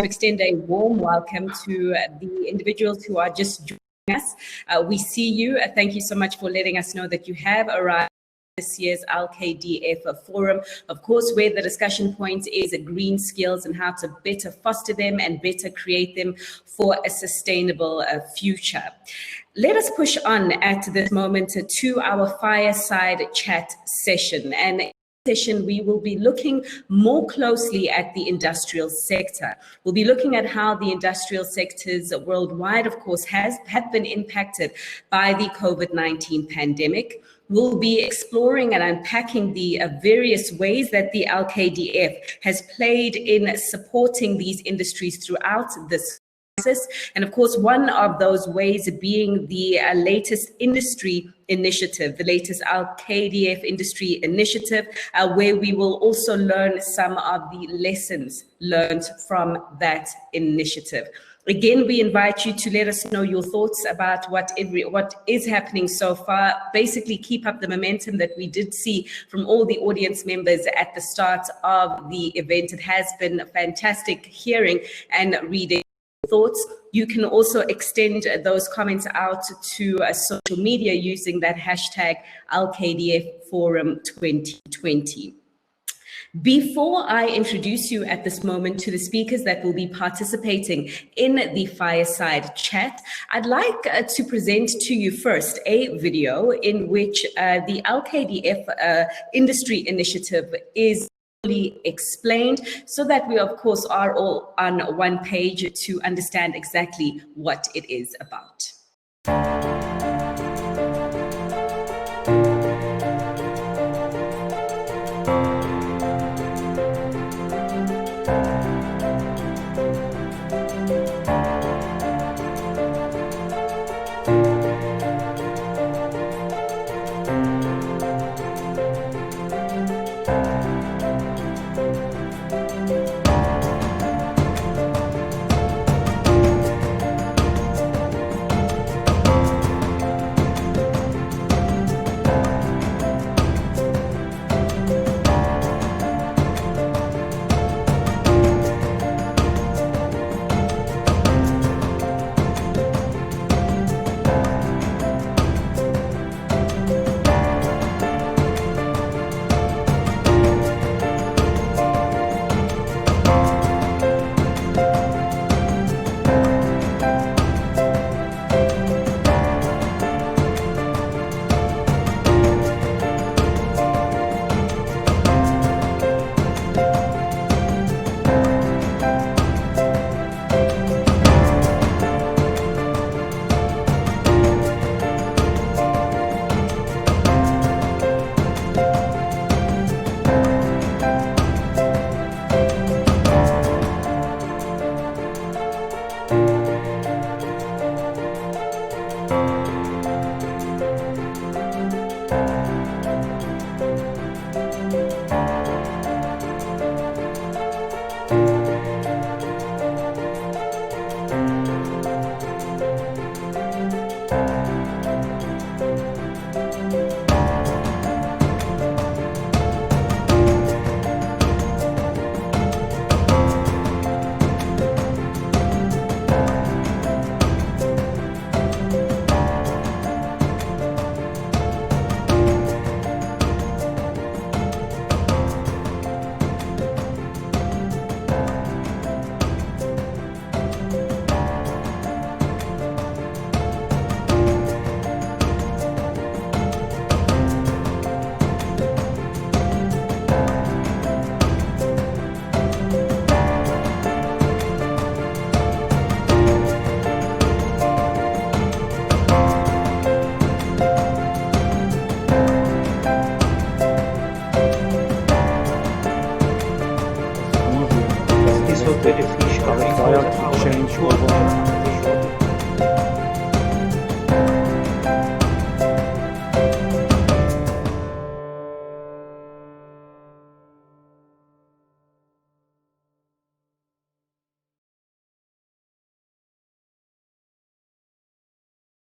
extend a warm welcome to the individuals who are just joining us. We see you. Thank you so much for letting us know that you have arrived this year's LKDF Forum, of course, where the discussion point is green skills and how to better foster them and better create them for a sustainable future. Let us push on at this moment to our fireside chat session. And session, we will be looking more closely at the industrial sector. We'll be looking at how the industrial sectors worldwide, of course, have been impacted by the COVID-19 pandemic. We'll be exploring and unpacking the various ways that the LKDF has played in supporting these industries throughout this crisis. And of course, one of those ways being the latest industry initiative, the latest LKDF Industry Initiative, where we will also learn some of the lessons learned from that initiative. Again, we invite you to let us know your thoughts about what is happening so far. Basically, keep up the momentum that we did see from all the audience members at the start of the event. It has been fantastic hearing and reading thoughts. You can also extend those comments out to social media using that hashtag LKDF Forum 2020. Before I introduce you at this moment to the speakers that will be participating in the fireside chat, I'd like to present to you first a video in which the LKDF Industry Initiative is explained, so that we of course are all on one page to understand exactly what it is about.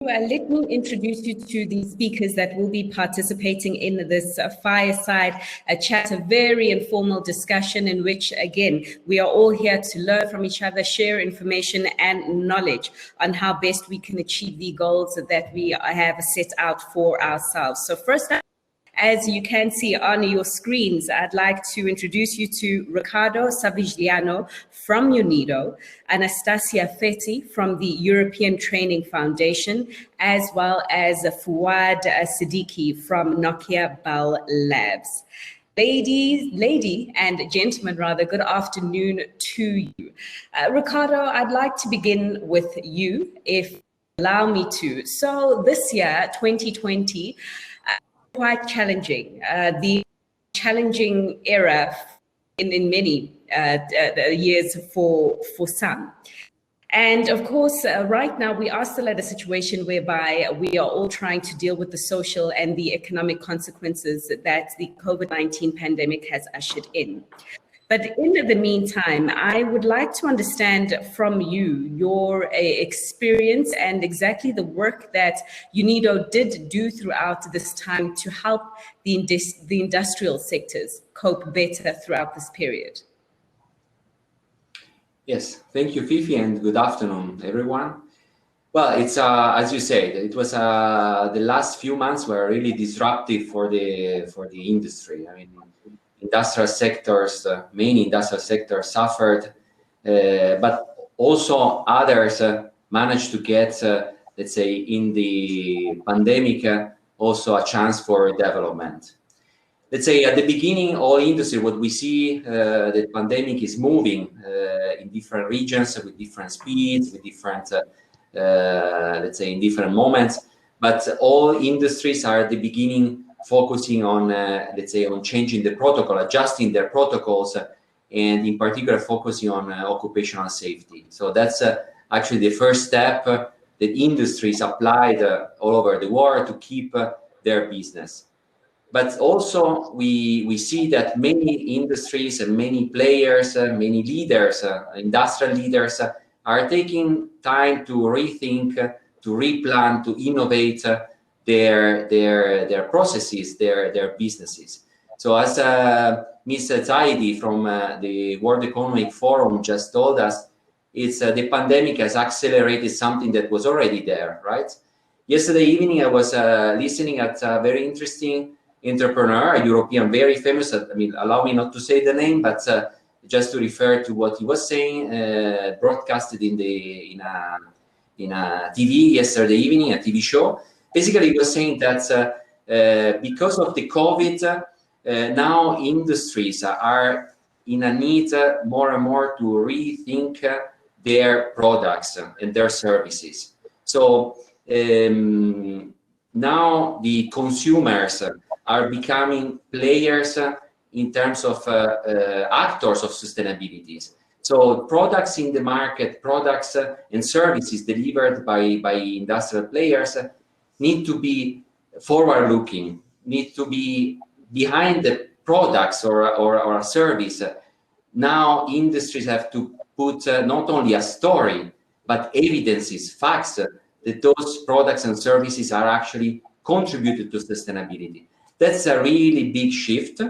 Let me introduce you to the speakers that will be participating in this fireside chat, a very informal discussion in which, again, we are all here to learn from each other, share information and knowledge on how best we can achieve the goals that we have set out for ourselves. So first up, as you can see on your screens, I'd like to introduce you to Ricardo Savigliano from UNIDO, Anastasia Fetti from the European Training Foundation, as well as Fuad Siddiqui from Nokia Bell Labs. Lady and gentlemen, rather, good afternoon to you. Ricardo, I'd like to begin with you, if allow me to. So this year, 2020, quite challenging, the challenging era in many years for some. And of course, right now we are still at a situation whereby we are all trying to deal with the social and the economic consequences that the COVID-19 pandemic has ushered in. But in the meantime, I would like to understand from you your experience and exactly the work that UNIDO did do throughout this time to help the industrial sectors cope better throughout this period. Yes, thank you, Fifi, and good afternoon, everyone. Well, it's as you said, it was the last few months were really disruptive for the industry. I mean, industrial sectors, many industrial sectors suffered, but also others managed to get, let's say, in the pandemic, also a chance for development. Let's say at the beginning, all industry, what we see, the pandemic is moving in different regions with different speeds, with different, let's say, in different moments. But all industries are at the beginning focusing on, let's say, on changing the protocol, adjusting their protocols, and in particular focusing on occupational safety. So that's actually the first step that industries applied all over the world to keep their business. But also we see that many industries and many players, many leaders, industrial leaders are taking time to rethink, to replan, to innovate their processes, their businesses. So as Ms. Zaidi from the World Economic Forum just told us, it's the pandemic has accelerated something that was already there, right? Yesterday evening, I was listening at a very interesting entrepreneur, a European, very famous, I mean, allow me not to say the name, but just to refer to what he was saying, broadcasted in a TV yesterday evening, a TV show. Basically, he was saying that because of the COVID, now industries are in a need more and more to rethink their products and their services. So now the consumers are becoming players in terms of actors of sustainability. So products in the market, products and services delivered by industrial players need to be forward-looking, need to be behind the products or a service. Now industries have to put not only a story, but evidences, facts that those products and services are actually contributed to sustainability. That's a really big shift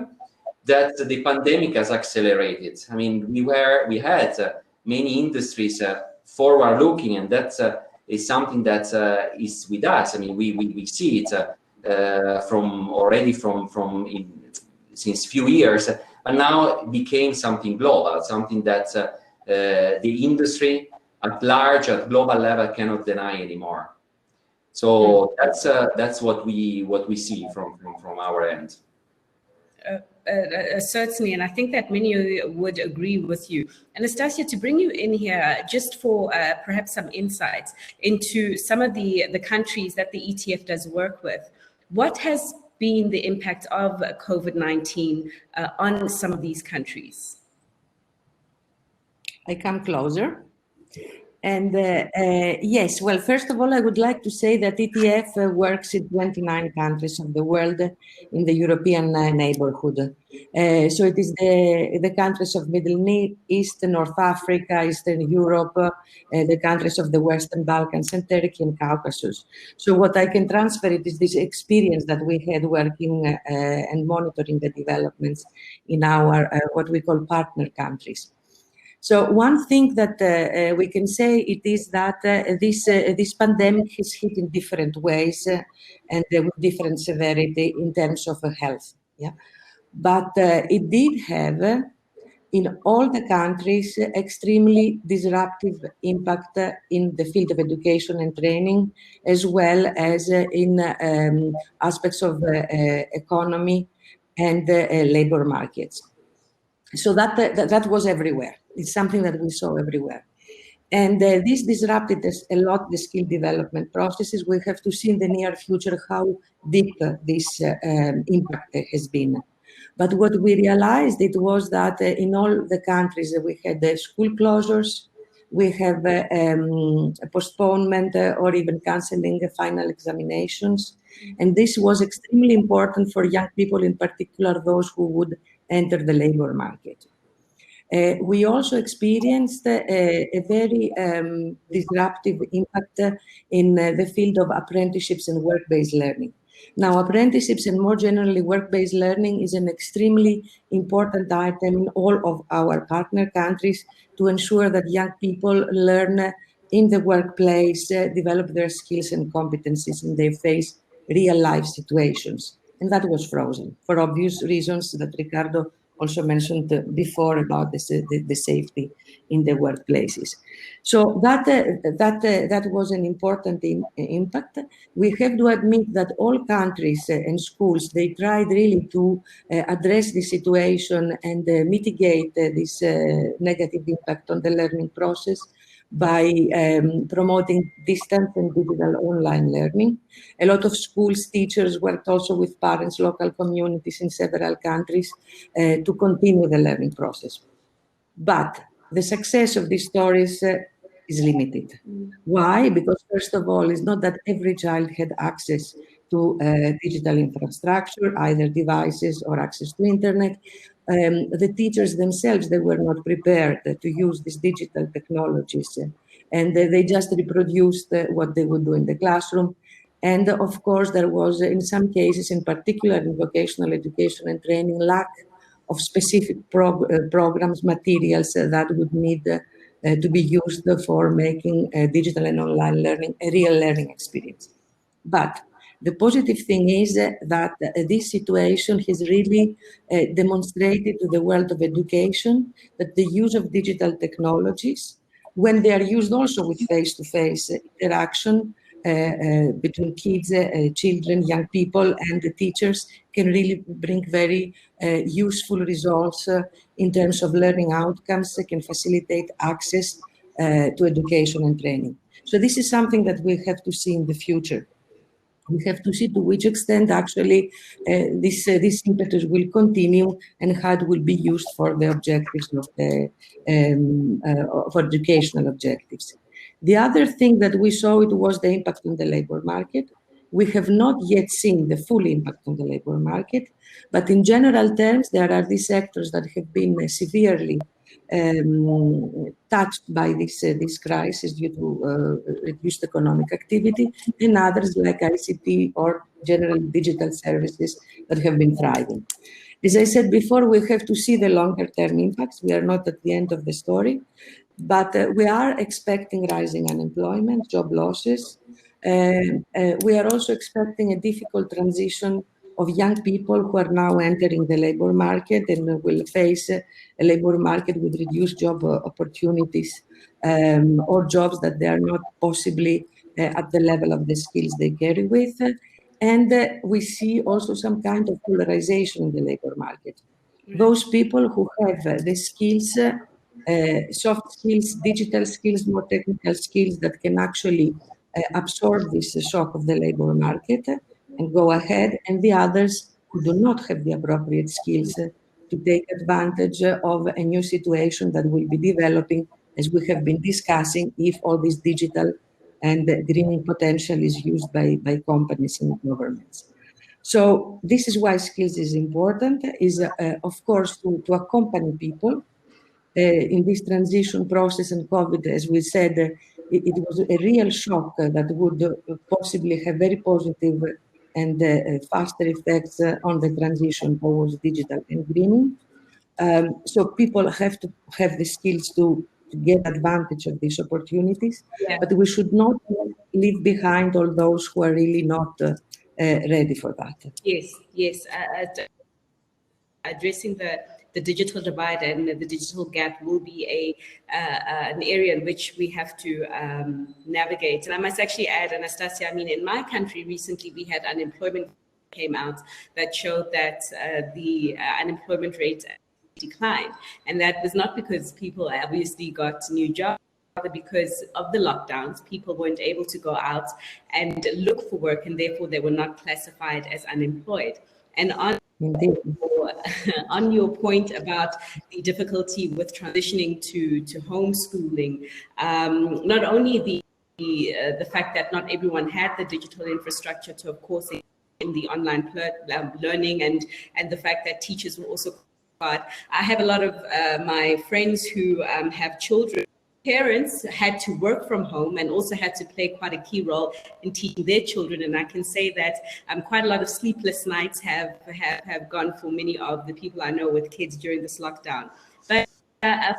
that the pandemic has accelerated. I mean, we had many industries forward-looking, and that is something that is with us. I mean, we see it since few years, but now it became something global, something that the industry at large, at global level, cannot deny anymore. So that's what we see from our end. Certainly, and I think that many would agree with you. Anastasia, to bring you in here, just for perhaps some insights into some of the countries that the ETF does work with, what has been the impact of COVID-19 on some of these countries? I come closer. And yes, well, first of all, I would like to say that ETF works in 29 countries of the world in the European neighborhood. So it is the countries of Middle East, North Africa, Eastern Europe, the countries of the Western Balkans, and Turkey and Caucasus. So what I can transfer it is this experience that we had working and monitoring the developments in our what we call partner countries. So one thing that we can say it is that this pandemic has hit in different ways and with different severity in terms of health. Yeah, but it did have in all the countries extremely disruptive impact in the field of education and training, as well as in aspects of economy and labor markets. So that was everywhere. It's something that we saw everywhere. And this disrupted a lot the skill development processes. We have to see in the near future how deep this impact has been. But what we realized it was that in all the countries we had school closures, we have postponement or even canceling final examinations. And this was extremely important for young people, in particular those who would enter the labor market. We also experienced a very disruptive impact in the field of apprenticeships and work-based learning. Now, apprenticeships and more generally work-based learning is an extremely important item in all of our partner countries to ensure that young people learn in the workplace, develop their skills and competencies, and they face real-life situations. And that was frozen for obvious reasons that Ricardo also mentioned before about the safety in the workplaces. So that was an important impact. We have to admit that all countries and schools, they tried really to address the situation and mitigate this negative impact on the learning process by promoting distance and digital online learning. A lot of schools, teachers worked also with parents, local communities in several countries to continue the learning process. But the success of these stories is limited. Why? Because first of all, it's not that every child had access to digital infrastructure, either devices or access to internet. The teachers themselves, they were not prepared to use these digital technologies, and they just reproduced what they would do in the classroom. And of course, there was, in some cases, in particular in vocational education and training, lack of specific programs, materials that would need to be used for making digital and online learning a real learning experience. But the positive thing is that this situation has really demonstrated to the world of education that the use of digital technologies, when they are used also with face-to-face interaction between kids, children, young people, and the teachers, can really bring very useful results in terms of learning outcomes, can facilitate access to education and training. So this is something that we have to see in the future. We have to see to which extent actually this impetus will continue and how it will be used for the objectives of the for educational objectives. The other thing that we saw, it was the impact on the labor market. We have not yet seen the full impact on the labor market, but in general terms, there are these sectors that have been severely touched by this crisis due to reduced economic activity, and others like ICT or general digital services that have been thriving. As I said before, we have to see the longer term impacts. We are not at the end of the story, but we are expecting rising unemployment, job losses. We are also expecting a difficult transition of young people who are now entering the labor market and will face a labor market with reduced job opportunities or jobs that they are not possibly at the level of the skills they carry with. And we see also some kind of polarization in the labor market. Those people who have the skills, soft skills, digital skills, more technical skills that can actually absorb this shock of the labor market and go ahead, and the others who do not have the appropriate skills to take advantage of a new situation that will be developing as we have been discussing, if all this digital and greening potential is used by companies and governments. So this is why skills is important, is of course to accompany people in this transition process. And COVID, as we said, it was a real shock that would possibly have very positive and faster effects on the transition towards digital and greening. So people have to have the skills to get advantage of these opportunities, but we should not leave behind all those who are really not ready for that. Yes. Addressing the digital divide and the digital gap will be an area in which we have to navigate. And I must actually add, Anastasia, I mean, in my country recently, we had unemployment came out that showed that the unemployment rate declined. And that was not because people obviously got new jobs, rather because of the lockdowns. People weren't able to go out and look for work, and therefore they were not classified as unemployed. And on your point about the difficulty with transitioning to homeschooling, not only the fact that not everyone had the digital infrastructure to, of course, in the online learning, and the fact that teachers were also. But I have a lot of my friends who have children. Parents had to work from home and also had to play quite a key role in teaching their children. And I can say that quite a lot of sleepless nights have gone for many of the people I know with kids during this lockdown. But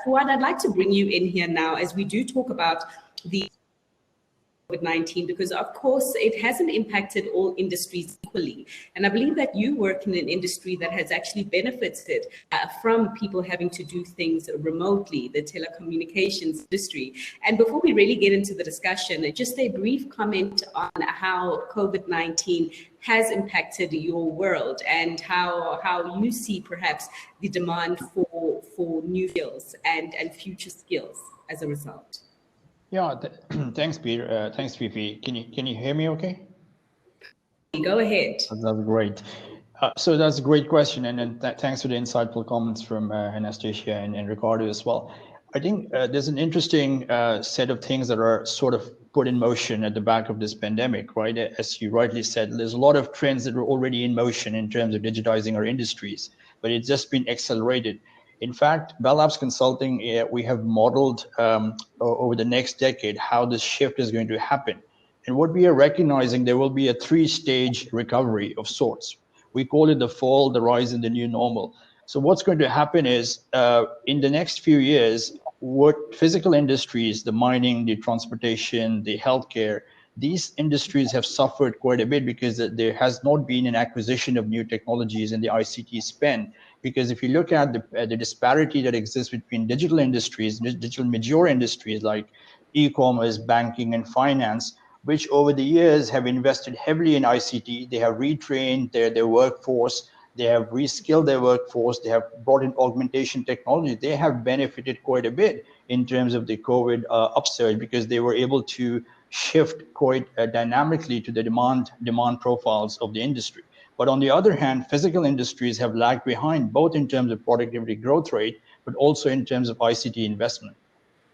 Fuad, I'd like to bring you in here now as we do talk about the COVID-19, because of course it hasn't impacted all industries equally. And I believe that you work in an industry that has actually benefited from people having to do things remotely, the telecommunications industry. And before we really get into the discussion, just a brief comment on how COVID-19 has impacted your world and how you see perhaps the demand for new skills and future skills as a result. Yeah, thanks, Peter. Thanks, Fifi. Can you hear me okay? Go ahead. That's great. So that's a great question, and thanks for the insightful comments from Anastasia and Ricardo as well. I think there's an interesting set of things that are sort of put in motion at the back of this pandemic, right? As you rightly said, there's a lot of trends that were already in motion in terms of digitizing our industries, but it's just been accelerated. In fact, Bell Labs Consulting, we have modeled over the next decade how this shift is going to happen. And what we are recognizing, there will be a 3-stage recovery of sorts. We call it the fall, the rise, and the new normal. So what's going to happen is in the next few years, what physical industries, the mining, the transportation, the healthcare, these industries have suffered quite a bit because there has not been an acquisition of new technologies in the ICT spend. Because if you look at the disparity that exists between digital industries, digital mature industries like e-commerce, banking, and finance, which over the years have invested heavily in ICT, they have retrained their workforce, they have reskilled their workforce, they have brought in augmentation technology, they have benefited quite a bit in terms of the COVID upsurge because they were able to shift quite dynamically to the demand profiles of the industry. But on the other hand, physical industries have lagged behind, both in terms of productivity growth rate, but also in terms of ICT investment.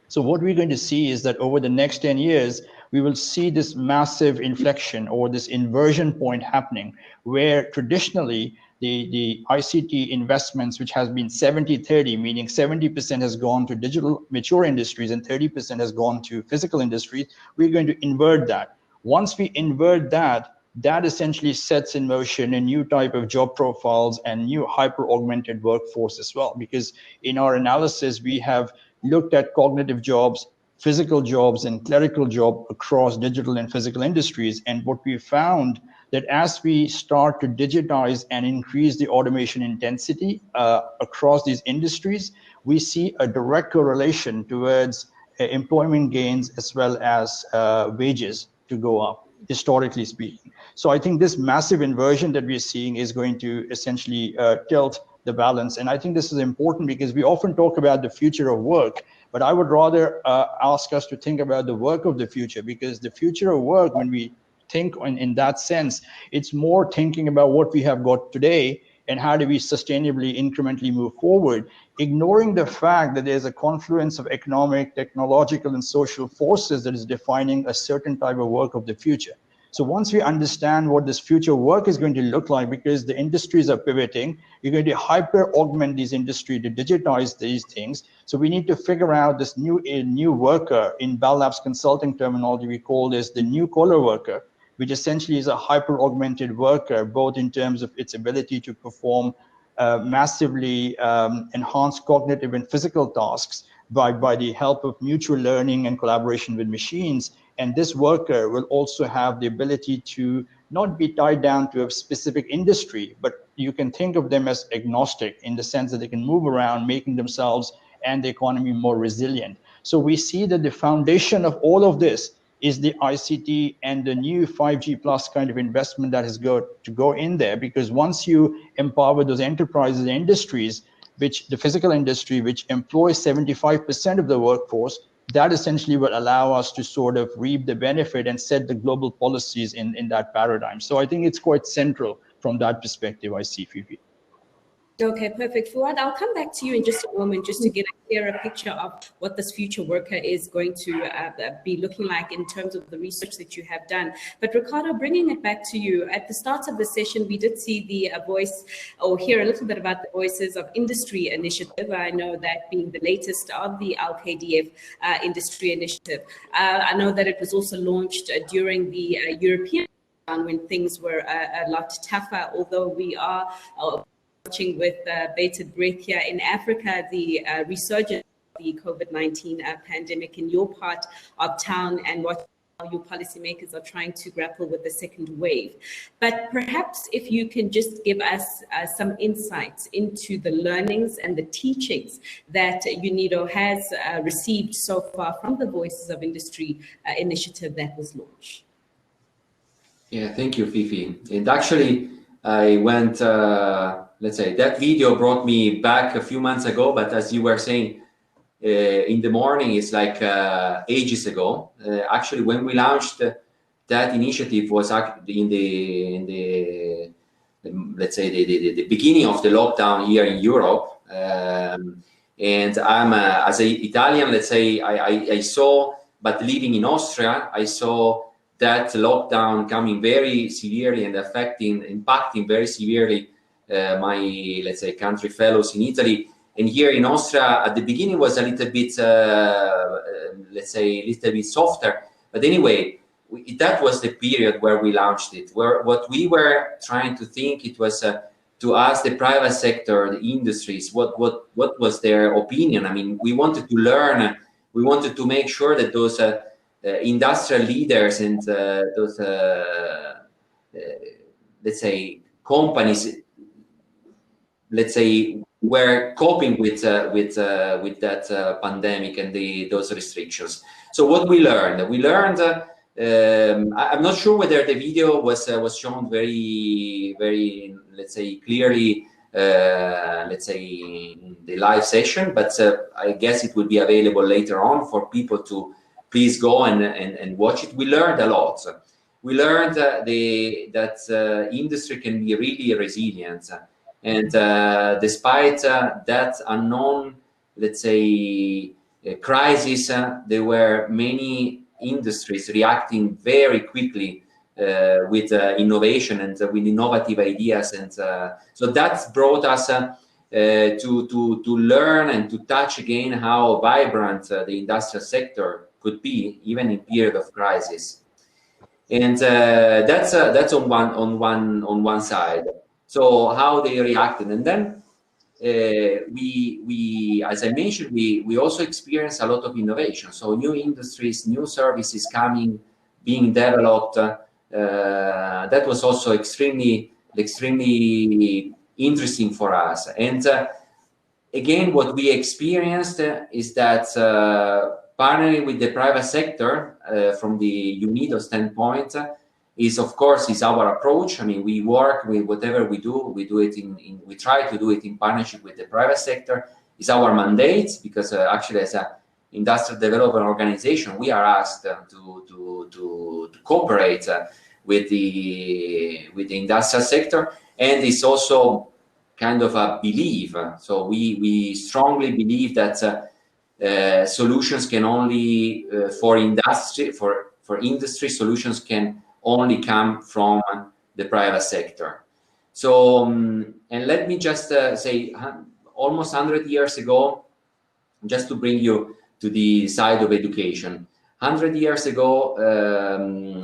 So what we're going to see is that over the next 10 years, we will see this massive inflection or this inversion point happening, where traditionally the ICT investments, which has been 70-30, meaning 70% has gone to digital mature industries and 30% has gone to physical industries, we're going to invert that. Once we invert that, that essentially sets in motion a new type of job profiles and new hyper-augmented workforce as well. Because in our analysis, we have looked at cognitive jobs, physical jobs, and clerical jobs across digital and physical industries. And what we found that as we start to digitize and increase the automation intensity across these industries, we see a direct correlation towards employment gains as well as wages to go up, historically speaking. So I think this massive inversion that we're seeing is going to essentially tilt the balance. And I think this is important because we often talk about the future of work, but I would rather ask us to think about the work of the future, because the future of work, when we think in that sense, it's more thinking about what we have got today and how do we sustainably, incrementally move forward, ignoring the fact that there's a confluence of economic, technological, and social forces that is defining a certain type of work of the future. So once we understand what this future work is going to look like, because the industries are pivoting, you're going to hyper augment these industries to digitize these things. So we need to figure out this new worker. In Bell Labs consulting terminology, we call this the new collar worker, which essentially is a hyper augmented worker, both in terms of its ability to perform massively enhanced cognitive and physical tasks by the help of mutual learning and collaboration with machines. And this worker will also have the ability to not be tied down to a specific industry, but you can think of them as agnostic in the sense that they can move around, making themselves and the economy more resilient. So we see that the foundation of all of this is the ICT and the new 5G plus kind of investment that has got to go in there, because once you empower those enterprises and industries, which the physical industry, which employs 75% of the workforce, that essentially will allow us to sort of reap the benefit and set the global policies in that paradigm. So I think it's quite central from that perspective, I see, Fifi. Okay, perfect. Fuad, I'll come back to you in just a moment just to get a clearer picture of what this future worker is going to be looking like in terms of the research that you have done. But Ricardo, bringing it back to you, at the start of the session, we did see the voice or hear a little bit about the Voices of Industry Initiative. I know that being the latest of the LKDF Industry Initiative. I know that it was also launched during the European when things were a lot tougher, although we are watching with bated breath here in Africa, the resurgence of the COVID-19 pandemic in your part of town, and what your policymakers are trying to grapple with the second wave. But perhaps if you can just give us some insights into the learnings and the teachings that UNIDO has received so far from the Voices of Industry initiative that was launched. Yeah, thank you, Fifi. And actually, I went, let's say, that video brought me back a few months ago, but as you were saying, in the morning, it's like ages ago. Actually, when we launched that initiative was in the let's say, the beginning of the lockdown here in Europe. And I'm, as an Italian, let's say, I saw, but living in Austria, I saw that lockdown coming very severely and impacting very severely my, let's say, country fellows in Italy. And here in Austria, at the beginning was a little bit, let's say, a little bit softer. But anyway, that was the period where we launched it. Where what we were trying to think, it was to ask the private sector, the industries, what was their opinion. I mean, we wanted to learn. We wanted to make sure that those industrial leaders and those, let's say, companies, let's say, were coping with that pandemic and those restrictions. So what we learned, I'm not sure whether the video was shown very, very, let's say, clearly, let's say, in the live session, but I guess it will be available later on for people to please go and watch it. We learned a lot. We learned that industry can be really resilient. And despite that unknown, let's say, crisis, there were many industries reacting very quickly with innovation and with innovative ideas. And so that brought us to learn and to touch again how vibrant the industrial sector could be, even in period of crisis. And that's on one side. So how they reacted, and then we, as I mentioned, we also experienced a lot of innovation. So new industries, new services being developed. That was also extremely interesting for us. And again, what we experienced is that partnering with the private sector from the UNIDO standpoint is, of course, is our approach. I mean, we work with whatever we do. We try to do it in partnership with the private sector. It's our mandate, because actually, as an industrial development organization, we are asked to cooperate with the industrial sector, and it's also kind of a belief. So we strongly believe that solutions can only for industry solutions can only come from the private sector. So and let me just say, almost 100 years ago, just to bring you to the side of education, 100 years ago,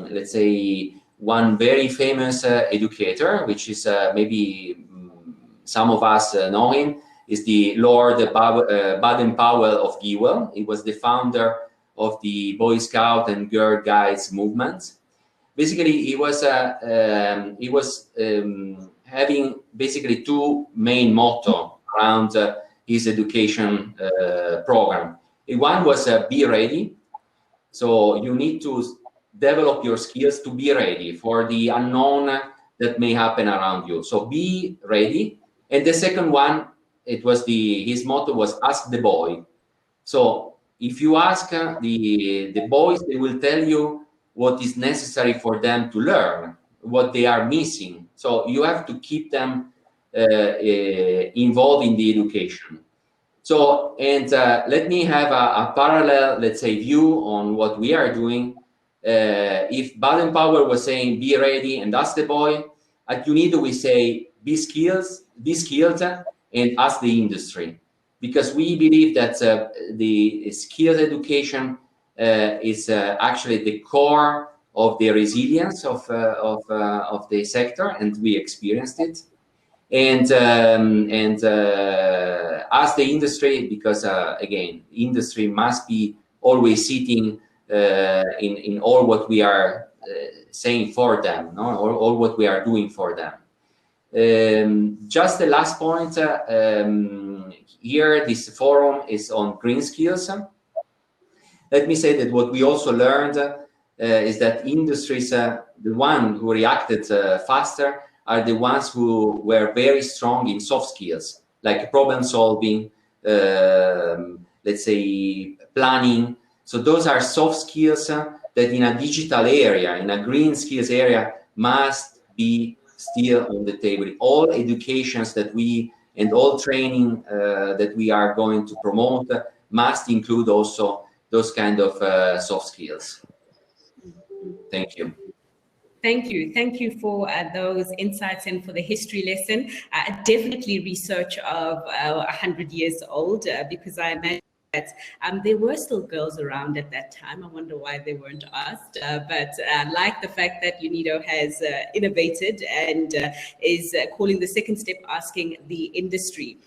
let's say one very famous educator, which is maybe some of us know him, is the Lord Baden-Powell of Gewel. He was the founder of the Boy Scout and Girl Guides movement. Basically, he was having basically two main motto around his education program. One was be ready. So you need to develop your skills to be ready for the unknown that may happen around you. So be ready. And the second one, it was his motto was ask the boy. So if you ask the boys, they will tell you what is necessary for them to learn, what they are missing. So you have to keep them involved in the education. So, and let me have a parallel, let's say, view on what we are doing. If Baden-Powell was saying, be ready and ask the boy, at UNIDO we say, be skilled and ask the industry. Because we believe that the skills education is actually the core of the resilience of the sector, and we experienced it. And ask the industry, because again, industry must be always sitting in all what we are saying for them, no? All what we are doing for them. Just the last point, here this forum is on green skills. Let me say that what we also learned is that industries, the one who reacted faster are the ones who were very strong in soft skills, like problem solving, let's say planning. So those are soft skills that in a digital area, in a green skills area, must be still on the table. All educations that we, and all training that we are going to promote must include also those kind of soft skills. Thank you. Thank you. Thank you for those insights and for the history lesson. Definitely research of 100 years old, because I imagine that there were still girls around at that time. I wonder why they weren't asked, but like the fact that UNIDO has innovated and is calling the second step, asking the industry.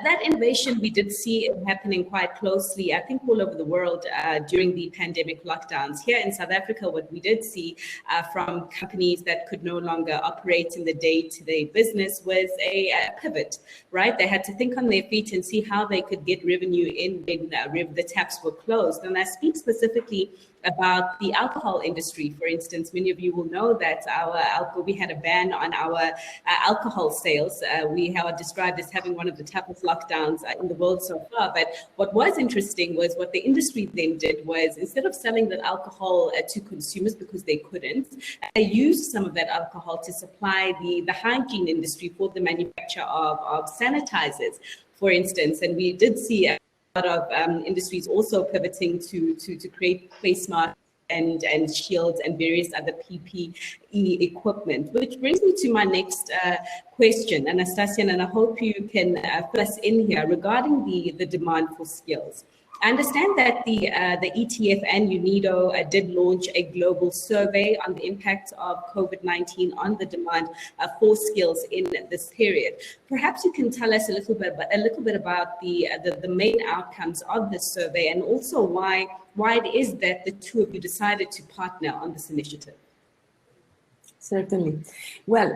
That innovation, we did see it happening quite closely, I think, all over the world during the pandemic lockdowns. Here in South Africa, what we did see from companies that could no longer operate in the day-to-day business was a pivot, right? They had to think on their feet and see how they could get revenue in when the taps were closed. And I speak specifically about the alcohol industry, for instance. Many of you will know that we had a ban on our alcohol sales. We are described as having one of the toughest lockdowns in the world so far. But what was interesting was what the industry then did was, instead of selling that alcohol to consumers because they couldn't, they used some of that alcohol to supply the hygiene industry for the manufacture of sanitizers, for instance. And we did see a lot of industries also pivoting to create face masks and shields and various other PPE equipment, which brings me to my next question, Anastasia, and I hope you can fill us in here regarding the demand for skills. I understand that the ETF and UNIDO did launch a global survey on the impact of COVID-19 on the demand for skills in this period. Perhaps you can tell us a little bit about the main outcomes of this survey, and also why it is that the two of you decided to partner on this initiative. Certainly. Well,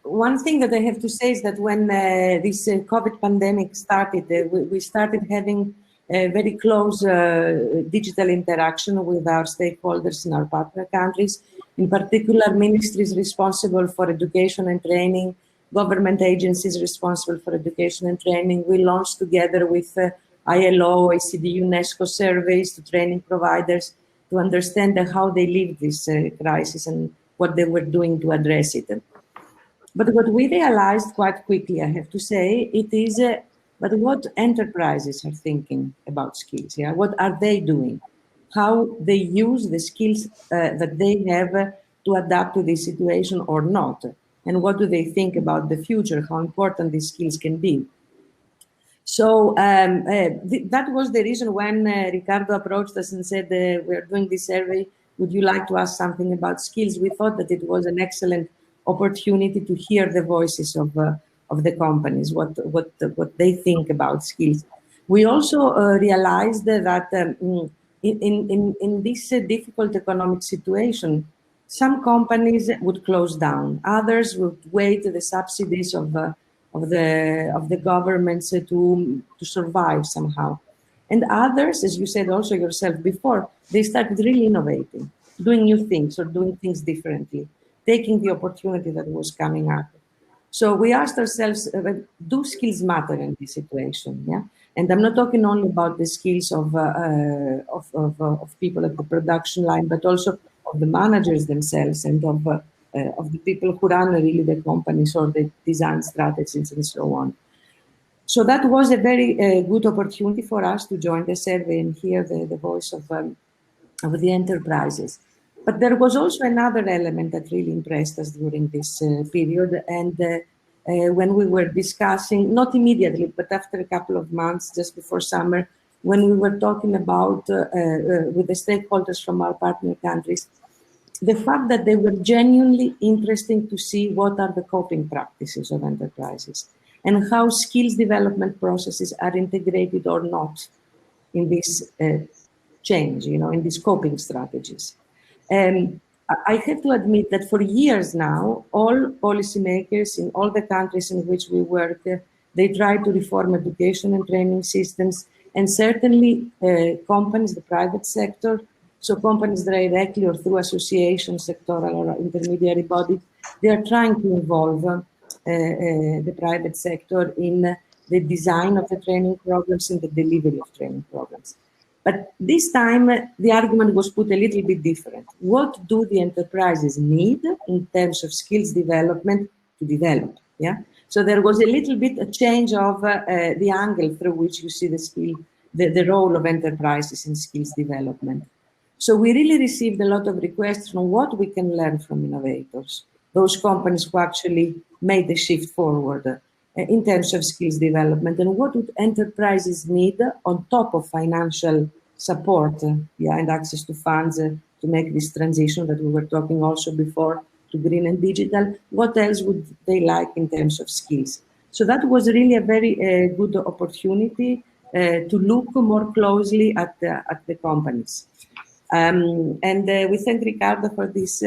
one thing that I have to say is that when this COVID pandemic started, we started having a very close digital interaction with our stakeholders in our partner countries, in particular ministries responsible for education and training, government agencies responsible for education and training. We launched together with ILO, OECD, UNESCO surveys to training providers to understand how they lived this crisis and what they were doing to address it. But what we realized quite quickly, I have to say, it is, but what enterprises are thinking about skills, yeah? What are they doing? How they use the skills that they have to adapt to this situation or not? And what do they think about the future, how important these skills can be? So that was the reason when Ricardo approached us and said, we're doing this survey, would you like to ask something about skills? We thought that it was an excellent opportunity to hear the voices of the companies, what they think about skills. We also realized that in this difficult economic situation, some companies would close down, others would wait the subsidies of the governments to survive somehow. And others, as you said also yourself before, they started really innovating, doing new things or doing things differently, taking the opportunity that was coming up. So we asked ourselves, do skills matter in this situation? Yeah, and I'm not talking only about the skills of people at the production line, but also of the managers themselves and of the people who run really the companies or the design strategies and so on. So that was a very good opportunity for us to join the survey and hear the voice of the enterprises. But there was also another element that really impressed us during this period. And when we were discussing, not immediately, but after a couple of months, just before summer, when we were talking about with the stakeholders from our partner countries, the fact that they were genuinely interested to see what are the coping practices of enterprises and how skills development processes are integrated or not in this change, in these coping strategies. I have to admit that for years now, all policymakers in all the countries in which we work, they try to reform education and training systems, and certainly companies, the private sector, so companies directly or through associations, sectoral or intermediary bodies, they are trying to involve the private sector in the design of the training programs and the delivery of training programs. But this time, the argument was put a little bit different. What do the enterprises need in terms of skills development to develop? Yeah. So there was a little bit a change of the angle through which you see the role of enterprises in skills development. So we really received a lot of requests on what we can learn from innovators, those companies who actually made the shift forward in terms of skills development, and what would enterprises need on top of financial support and access to funds to make this transition that we were talking also before to green and digital. What else would they like in terms of skills? So that was really a very good opportunity to look more closely at the companies. And we thank Ricardo for this,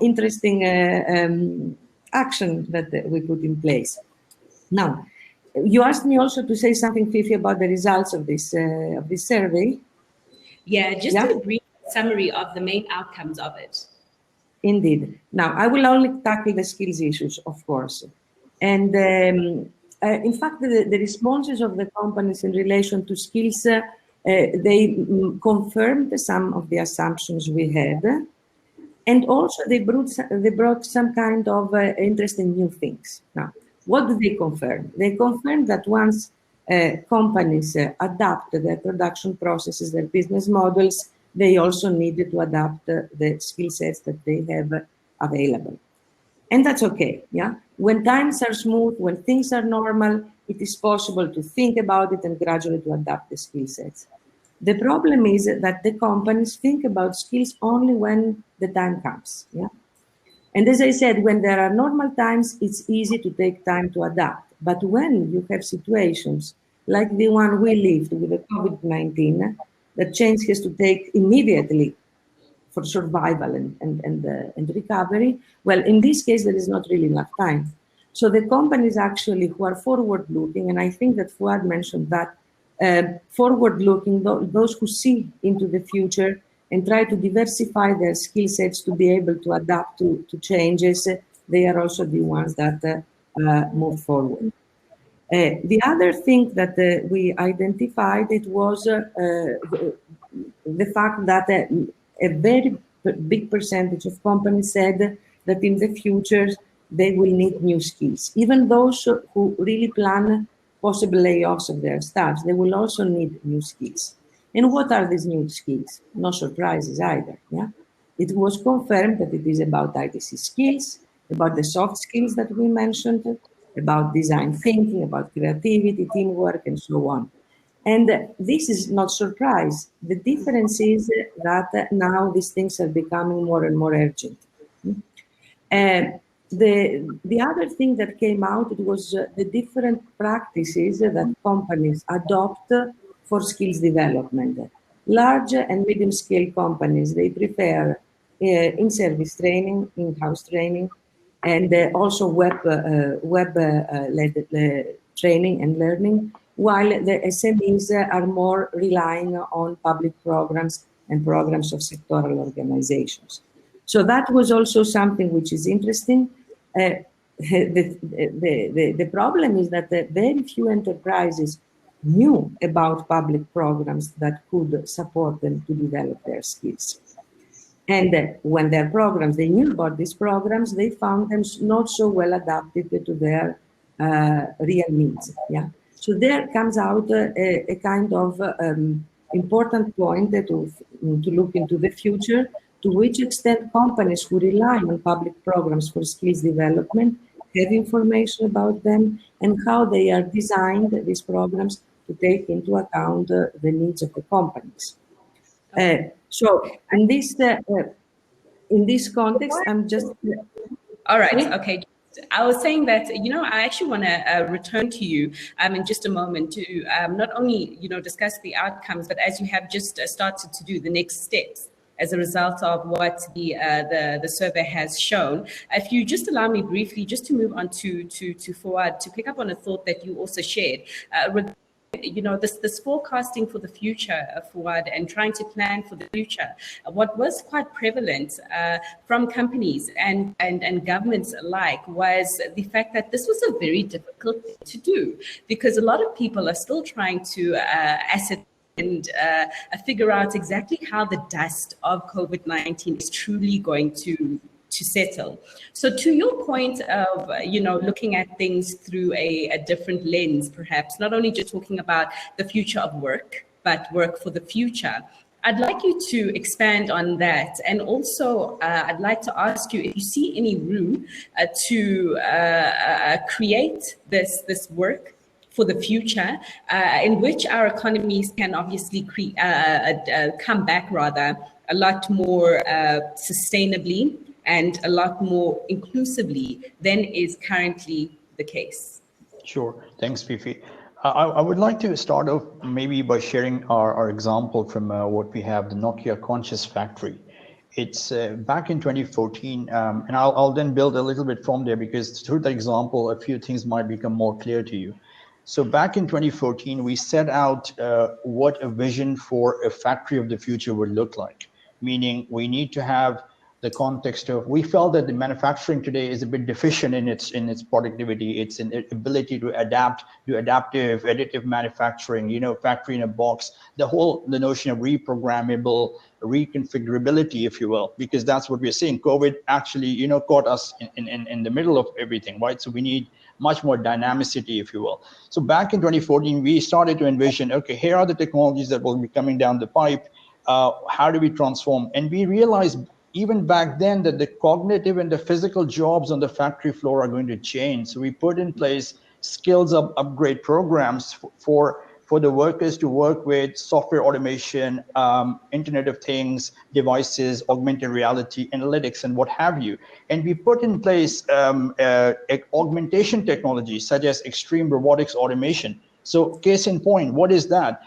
interesting action that we put in place. Now, you asked me also to say something, Fifi, about the results of this survey. Yeah, just a brief summary of the main outcomes of it. Indeed. Now, I will only tackle the skills issues, of course. And in fact, the responses of the companies in relation to skills, they confirmed some of the assumptions we had. And also they brought some kind of interesting new things. Now, what did they confirm? They confirmed that once companies adapt their production processes, their business models, they also needed to adapt the skill sets that they have available. And that's okay, yeah? When times are smooth, when things are normal, it is possible to think about it and gradually to adapt the skill sets. The problem is that the companies think about skills only when the time comes. Yeah? And as I said, when there are normal times, it's easy to take time to adapt. But when you have situations like the one we lived with the COVID-19, that change has to take immediately for survival and recovery, well, in this case, there is not really enough time. So the companies actually who are forward-looking, and I think that Fuad mentioned that, forward-looking, those who see into the future and try to diversify their skill sets to be able to adapt to changes, they are also the ones that move forward. The other thing that we identified, it was the fact that a very big percentage of companies said that in the future they will need new skills. Even those who really plan possible layoffs of their staffs, they will also need new skills. And what are these new skills? No surprises either. Yeah, it was confirmed that it is about ITC skills, about the soft skills that we mentioned, about design thinking, about creativity, teamwork, and so on. And this is not surprise. The difference is that now these things are becoming more and more urgent. And the other thing that came out, it was the different practices that companies adopt for skills development. Large and medium scale companies, they prefer in-service training, in-house training, and also web-led training and learning, while the SMEs are more relying on public programs and programs of sectoral organizations. So that was also something which is interesting. The problem is that very few enterprises knew about public programs that could support them to develop their skills. And when their programs, they knew about these programs, they found them not so well adapted to their real needs. Yeah. So there comes out a kind of important point to look into the future, to which extent companies who rely on public programs for skills development have information about them and how they are designed, these programs, to take into account the needs of the companies. So in this context, I'm just... All right, okay. I was saying that, I actually want to return to you in just a moment to not only, discuss the outcomes, but as you have just started to do the next steps as a result of what the survey has shown. If you just allow me briefly, just to move on to Fuad, to pick up on a thought that you also shared, this forecasting for the future, Fuad, and trying to plan for the future. What was quite prevalent from companies and governments alike was the fact that this was a very difficult thing to do, because a lot of people are still trying to ascertain and figure out exactly how the dust of COVID-19 is truly going to settle. So to your point of, looking at things through a different lens, perhaps, not only just talking about the future of work, but work for the future, I'd like you to expand on that. And also, I'd like to ask you if you see any room to create this work for the future, in which our economies can obviously come back rather a lot more sustainably and a lot more inclusively than is currently the case. Sure, thanks, Fifi. I would like to start off maybe by sharing our example from what we have, the Nokia Conscious Factory. It's back in 2014, and I'll then build a little bit from there, because through the example, a few things might become more clear to you. So back in 2014, we set out what a vision for a factory of the future would look like, meaning we need to have the context of, we felt that the manufacturing today is a bit deficient in its productivity, its ability to adapt, to additive manufacturing, factory in a box, the notion of reprogrammable, reconfigurability, if you will, because that's what we're seeing. COVID actually, caught us in the middle of everything, right? So we need much more dynamicity, if you will. So back in 2014, we started to envision, okay, here are the technologies that will be coming down the pipe. How do we transform? And we realized even back then that the cognitive and the physical jobs on the factory floor are going to change. So we put in place skills upgrade programs for the workers to work with software automation, Internet of Things, devices, augmented reality, analytics, and what have you. And we put in place augmentation technology such as extreme robotics automation. So case in point, what is that?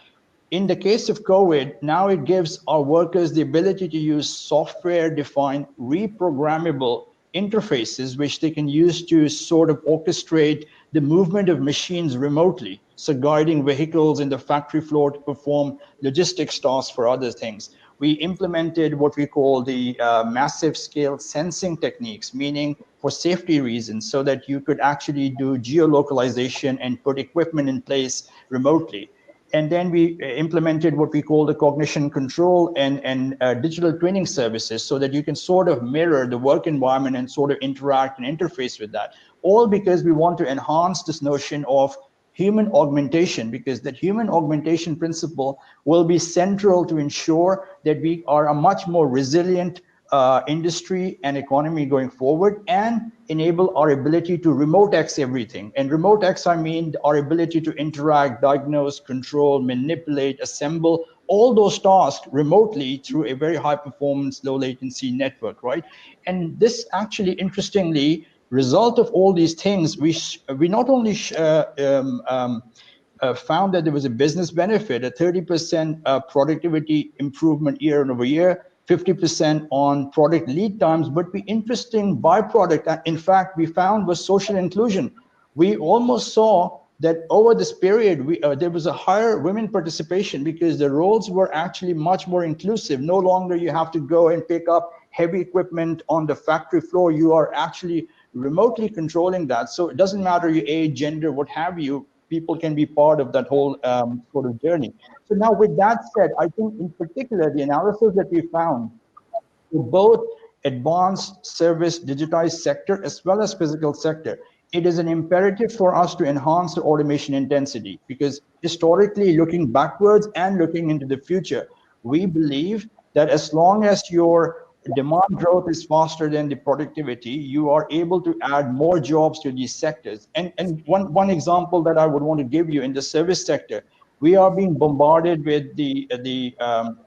In the case of COVID, now it gives our workers the ability to use software-defined, reprogrammable interfaces, which they can use to sort of orchestrate the movement of machines remotely. So guiding vehicles in the factory floor to perform logistics tasks for other things. We implemented what we call the massive scale sensing techniques, meaning for safety reasons, so that you could actually do geolocalization and put equipment in place remotely. And then we implemented what we call the cognition control and digital twinning services, so that you can sort of mirror the work environment and sort of interact and interface with that. All because we want to enhance this notion of human augmentation, because that human augmentation principle will be central to ensure that we are a much more resilient industry and economy going forward, and enable our ability to remote X everything. And remote X, I mean our ability to interact, diagnose, control, manipulate, assemble all those tasks remotely through a very high performance, low latency network, right? And this actually, interestingly, result of all these things, we not only found that there was a business benefit, a 30% productivity improvement year over year, 50% on product lead times, but the interesting byproduct, in fact, we found was social inclusion. We almost saw that over this period, there was a higher women participation, because the roles were actually much more inclusive. No longer you have to go and pick up heavy equipment on the factory floor. You are actually remotely controlling that. So it doesn't matter your age, gender, what have you, people can be part of that whole sort of journey. So now with that said, I think in particular, the analysis that we found for both advanced service digitized sector as well as physical sector, it is an imperative for us to enhance the automation intensity, because historically, looking backwards and looking into the future, we believe that as long as your demand growth is faster than the productivity, you are able to add more jobs to these sectors. And one example that I would want to give you in the service sector, we are being bombarded with the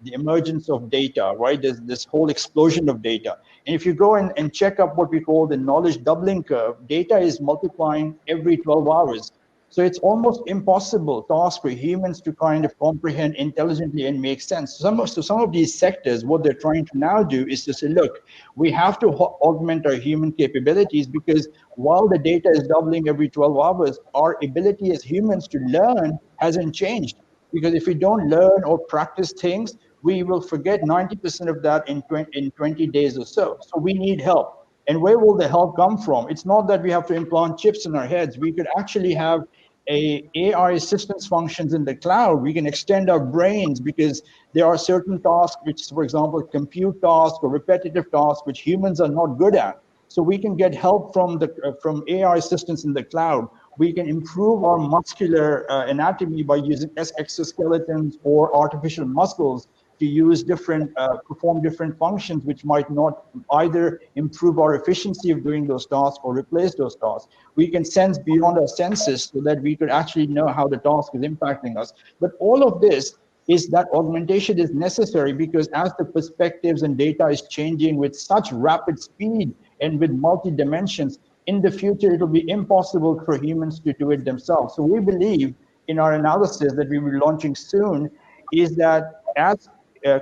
emergence of data, right? There's this whole explosion of data. And if you go and check up what we call the knowledge doubling curve, data is multiplying every 12 hours. So it's almost impossible task for humans to kind of comprehend intelligently and make sense. Some of these sectors, what they're trying to now do is to say, look, we have to augment our human capabilities, because while the data is doubling every 12 hours, our ability as humans to learn hasn't changed. Because if we don't learn or practice things, we will forget 90% of that in 20 days or so. So we need help. And where will the help come from? It's not that we have to implant chips in our heads. We could actually have AI assistance functions in the cloud. We can extend our brains, because there are certain tasks which, for example, compute tasks or repetitive tasks, which humans are not good at. So we can get help from AI assistants in the cloud. We can improve our muscular anatomy by using exoskeletons or artificial muscles to use perform different functions, which might not either improve our efficiency of doing those tasks or replace those tasks. We can sense beyond our senses, so that we could actually know how the task is impacting us. But all of this is that augmentation is necessary, because as the perspectives and data is changing with such rapid speed and with multi-dimensions, in the future, it'll be impossible for humans to do it themselves. So we believe in our analysis that we will be launching soon is that as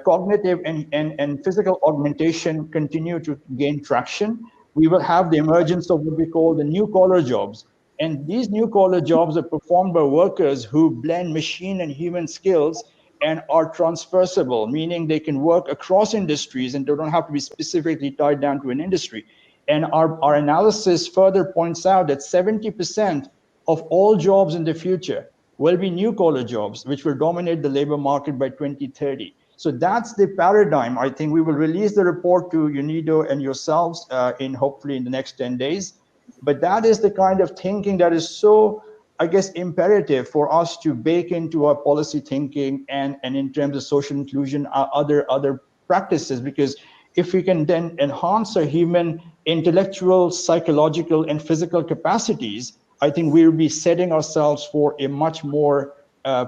cognitive and physical augmentation continue to gain traction, we will have the emergence of what we call the new collar jobs. And these new collar jobs are performed by workers who blend machine and human skills and are transferable, meaning they can work across industries and they don't have to be specifically tied down to an industry. And our analysis further points out that 70% of all jobs in the future will be new collar jobs, which will dominate the labor market by 2030. So that's the paradigm. I think we will release the report to UNIDO and yourselves hopefully in the next 10 days. But that is the kind of thinking that is so, I guess, imperative for us to bake into our policy thinking and in terms of social inclusion, other practices, because if we can then enhance our human intellectual, psychological, and physical capacities, I think we'll be setting ourselves for a much more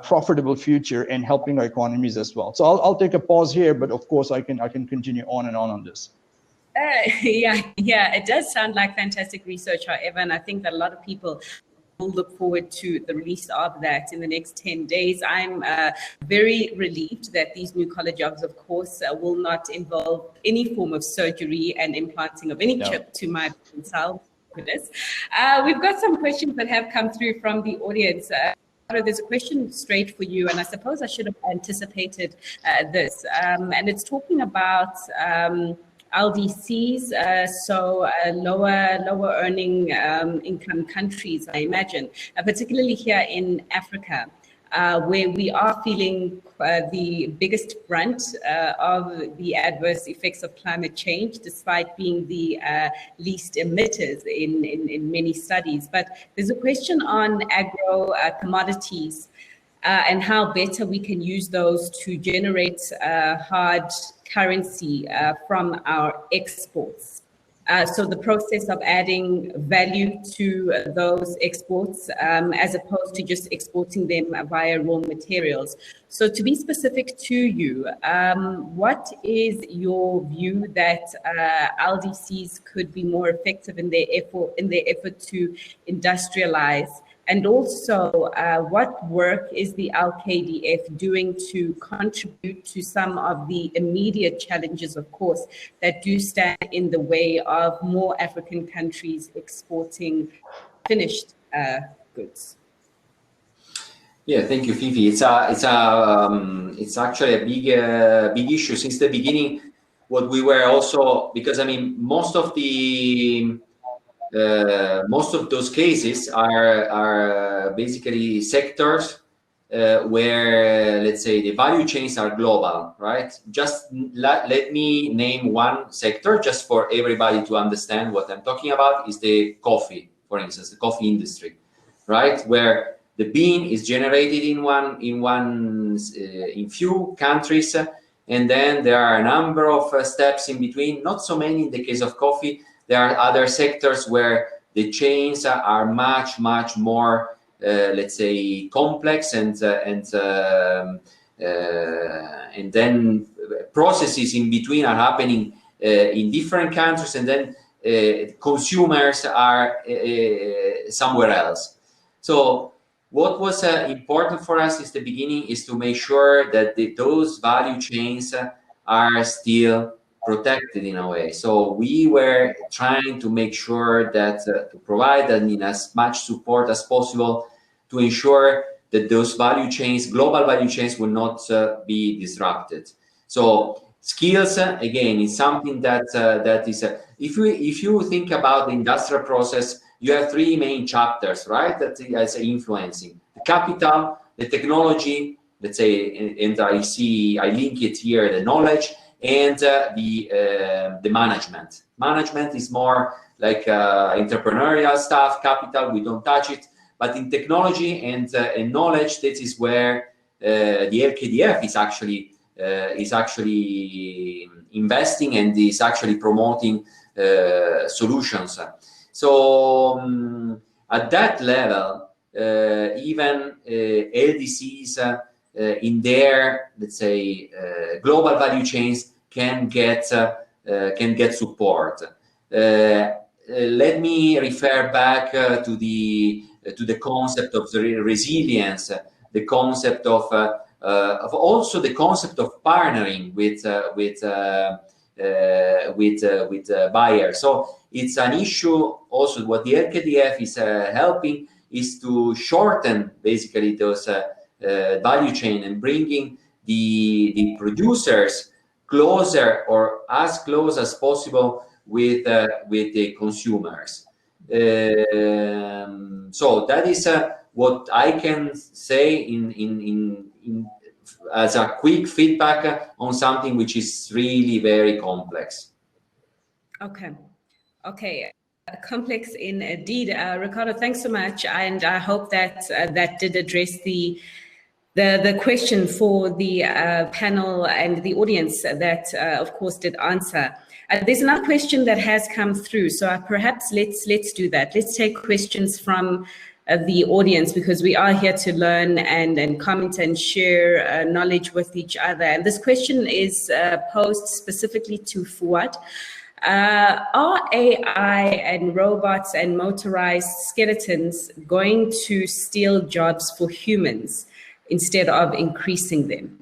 profitable future and helping our economies as well. So I'll take a pause here, but of course I can continue on and on this. Yeah, it does sound like fantastic research, however, and I think that a lot of people will look forward to the release of that in the next 10 days. I'm very relieved that these new collar jobs, of course, will not involve any form of surgery and implanting of any chip to my cell. We've got some questions that have come through from the audience. There's a question straight for you, and I suppose I should have anticipated this. And it's talking about LDCs, so lower earning income countries, I imagine, particularly here in Africa. where we are feeling the biggest brunt of the adverse effects of climate change, despite being the least emitters in many studies. But there's a question on agro commodities and how better we can use those to generate hard currency from our exports. So the process of adding value to those exports as opposed to just exporting them via raw materials. So to be specific to you, what is your view that LDCs could be more effective in their effort to industrialize? And also, what work is the LKDF doing to contribute to some of the immediate challenges, of course, that do stand in the way of more African countries exporting finished goods? Yeah, thank you, Fifi. It's actually a big issue since the beginning. What we were also, because I mean, most of those cases are basically sectors where, let's say, the value chains are global, right? Just let me name one sector just for everybody to understand what I'm talking about is the coffee, for instance, the coffee industry, right? Where the bean is generated in few countries, and then there are a number of steps in between, not so many in the case of coffee. There are other sectors where the chains are much more, let's say, complex, and then processes in between are happening in different countries, and then consumers are somewhere else. So what was important for us since the beginning is to make sure that those value chains are still protected in a way. So we were trying to make sure that to provide as much support as possible to ensure that those value chains, global value chains, will not be disrupted. So skills, again, is something that is if you think about the industrial process, you have three main chapters, right? That is influencing the capital, the technology, let's say, and I link it here, the knowledge, and the management. Management is more like entrepreneurial stuff. Capital, we don't touch it. But in technology and knowledge, this is where the LKDF is actually investing and is actually promoting solutions. So at that level, even LDCs in their, let's say, global value chains can get support. Let me refer back to the concept of the resilience, the concept of also the concept of partnering with buyers. So it's an issue also. What the LKDF is helping is to shorten basically those value chain and bringing the producers closer or as close as possible with the consumers. So that is what I can say in as a quick feedback on something which is really very complex. Okay. Complex indeed. Ricardo, thanks so much, and I hope that that did address the question for the panel and the audience that, of course, did answer. There's another question that has come through, so perhaps let's do that. Let's take questions from the audience, because we are here to learn and comment and share knowledge with each other. And this question is posed specifically to Fuad. Are AI and robots and motorized skeletons going to steal jobs for humans instead of increasing them?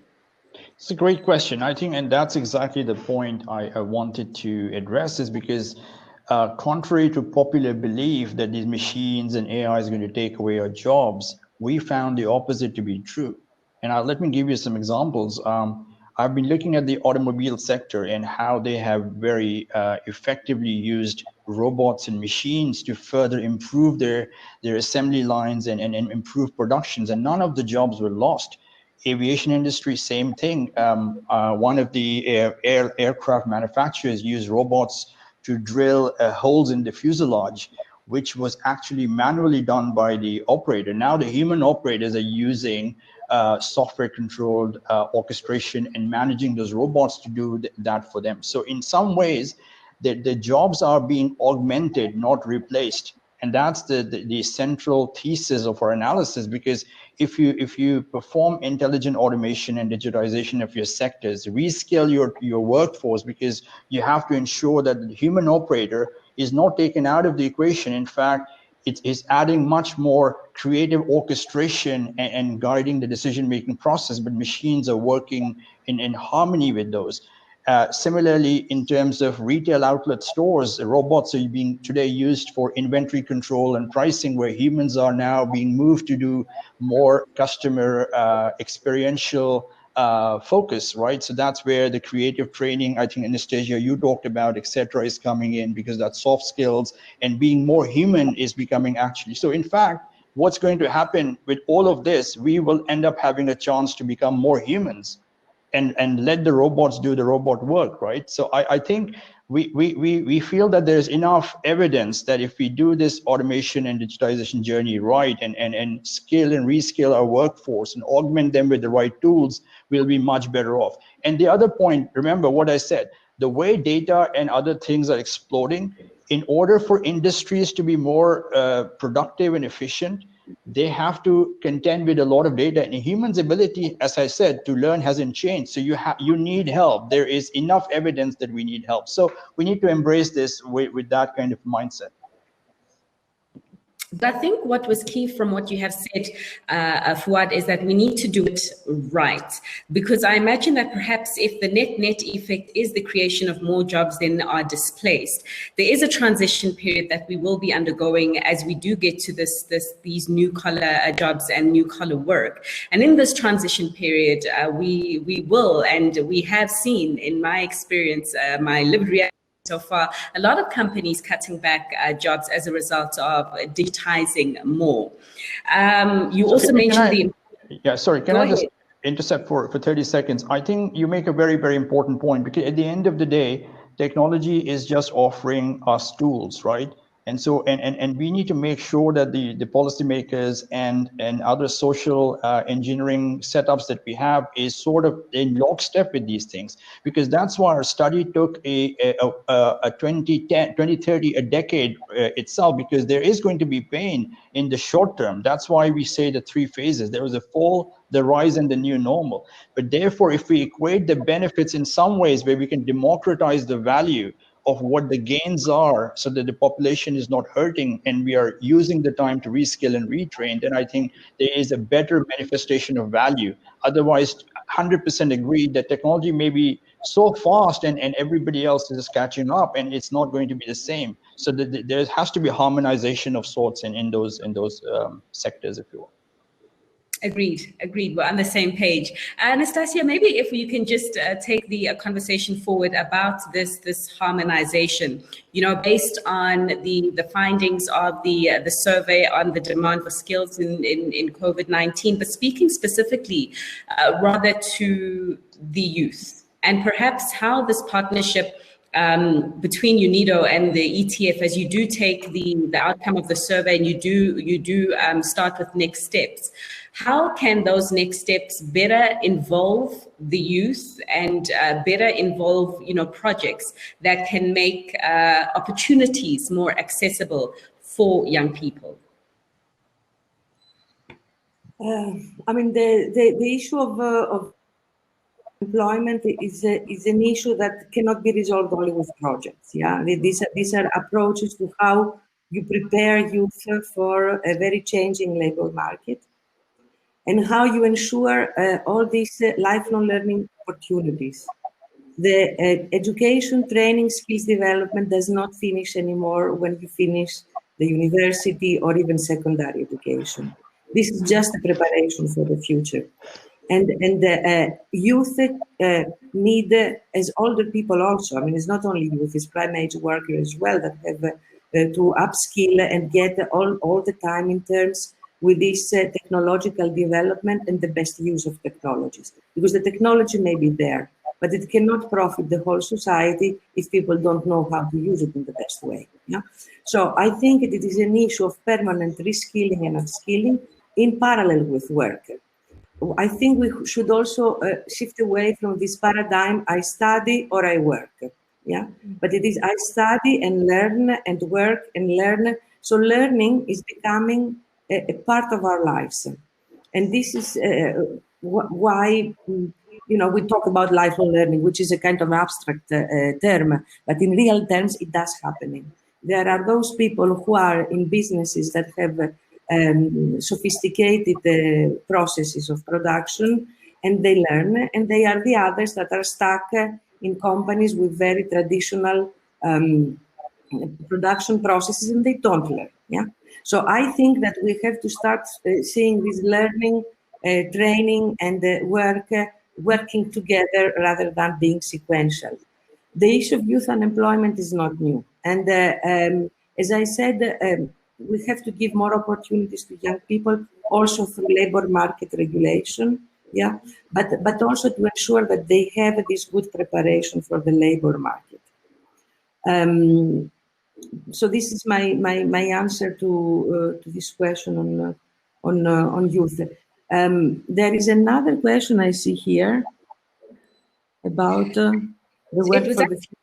It's a great question, I think, and that's exactly the point I wanted to address, is because contrary to popular belief that these machines and AI is going to take away our jobs, we found the opposite to be true. And let me give you some examples. I've been looking at the automobile sector and how they have very effectively used robots and machines to further improve their assembly lines and improve productions, and none of the jobs were lost. Aviation industry, same thing. One of the aircraft manufacturers used robots to drill holes in the fuselage, which was actually manually done by the operator. Now the human operators are using software-controlled orchestration and managing those robots to do that for them. So in some ways, the jobs are being augmented, not replaced. And that's the central thesis of our analysis, because if you perform intelligent automation and digitization of your sectors, rescale your workforce, because you have to ensure that the human operator is not taken out of the equation. In fact, it is adding much more creative orchestration and guiding the decision-making process, but machines are working in harmony with those. Similarly, in terms of retail outlet stores, robots are being today used for inventory control and pricing, where humans are now being moved to do more customer experiential focus, right? So that's where the creative training, I think, Anastasia, you talked about, etc., is coming in, because that soft skills and being more human is becoming actually. So in fact, what's going to happen with all of this, we will end up having a chance to become more humans and let the robots do the robot work, right? So I think we feel that there's enough evidence that if we do this automation and digitization journey right, and scale and rescale our workforce and augment them with the right tools, we'll be much better off. And the other point, remember what I said, the way data and other things are exploding, in order for industries to be more productive and efficient, they have to contend with a lot of data, and a human's ability, as I said, to learn hasn't changed. So you need help. There is enough evidence that we need help. So we need to embrace this with that kind of mindset. But I think what was key from what you have said, Fuad, is that we need to do it right. Because I imagine that perhaps if the net effect is the creation of more jobs than are displaced, there is a transition period that we will be undergoing as we do get to these new collar jobs and new collar work. And in this transition period, we will, and we have seen, in my experience, my lived reality so far, a lot of companies cutting back jobs as a result of digitizing more. You also mentioned can I just intercept for 30 seconds? I think you make a very, very important point, because at the end of the day, technology is just offering us tools, right? And so, and we need to make sure that the policymakers and other social engineering setups that we have is sort of in lockstep with these things, because that's why our study took a 2030, a decade itself, because there is going to be pain in the short term. That's why we say the three phases. There was a fall, the rise, and the new normal. But therefore, if we equate the benefits in some ways where we can democratize the value of what the gains are, so that the population is not hurting and we are using the time to reskill and retrain, then I think there is a better manifestation of value. Otherwise, 100% agree that technology may be so fast and everybody else is catching up, and it's not going to be the same. So there has to be harmonization of sorts in those sectors, if you will. Agreed. We're on the same page. Anastasia, maybe if you can just take the conversation forward about this harmonization, based on the findings of the survey on the demand for skills in COVID-19, but speaking specifically rather to the youth, and perhaps how this partnership between UNIDO and the ETF, as you do take the outcome of the survey and you do start with next steps. How can those next steps better involve the youth and better involve, projects that can make opportunities more accessible for young people? The issue of employment is an issue that cannot be resolved only with projects. Yeah, these are approaches to how you prepare youth for a very changing labor market, and how you ensure all these lifelong learning opportunities. The education, training, skills development does not finish anymore when you finish the university or even secondary education. This is just a preparation for the future. And youth need, as older people also, I mean, it's not only youth, it's prime age workers as well that have to upskill and get all the time in terms with this technological development and the best use of technologies. Because the technology may be there, but it cannot profit the whole society if people don't know how to use it in the best way. Yeah? So I think it is an issue of permanent reskilling and upskilling in parallel with work. I think we should also shift away from this paradigm, I study or I work. Yeah, but it is I study and learn and work and learn. So learning is becoming a part of our lives. And this is why, we talk about lifelong learning, which is a kind of abstract term, but in real terms, it does happening. There are those people who are in businesses that have sophisticated processes of production, and they learn, and they are the others that are stuck in companies with very traditional production processes, and they don't learn. Yeah. So I think that we have to start seeing this learning, training, and working together rather than being sequential. The issue of youth unemployment is not new, and as I said, we have to give more opportunities to young people, also through labor market regulation, yeah, but also to ensure that they have this good preparation for the labor market. So this is my answer to this question on youth. There is another question I see here about the work for the future.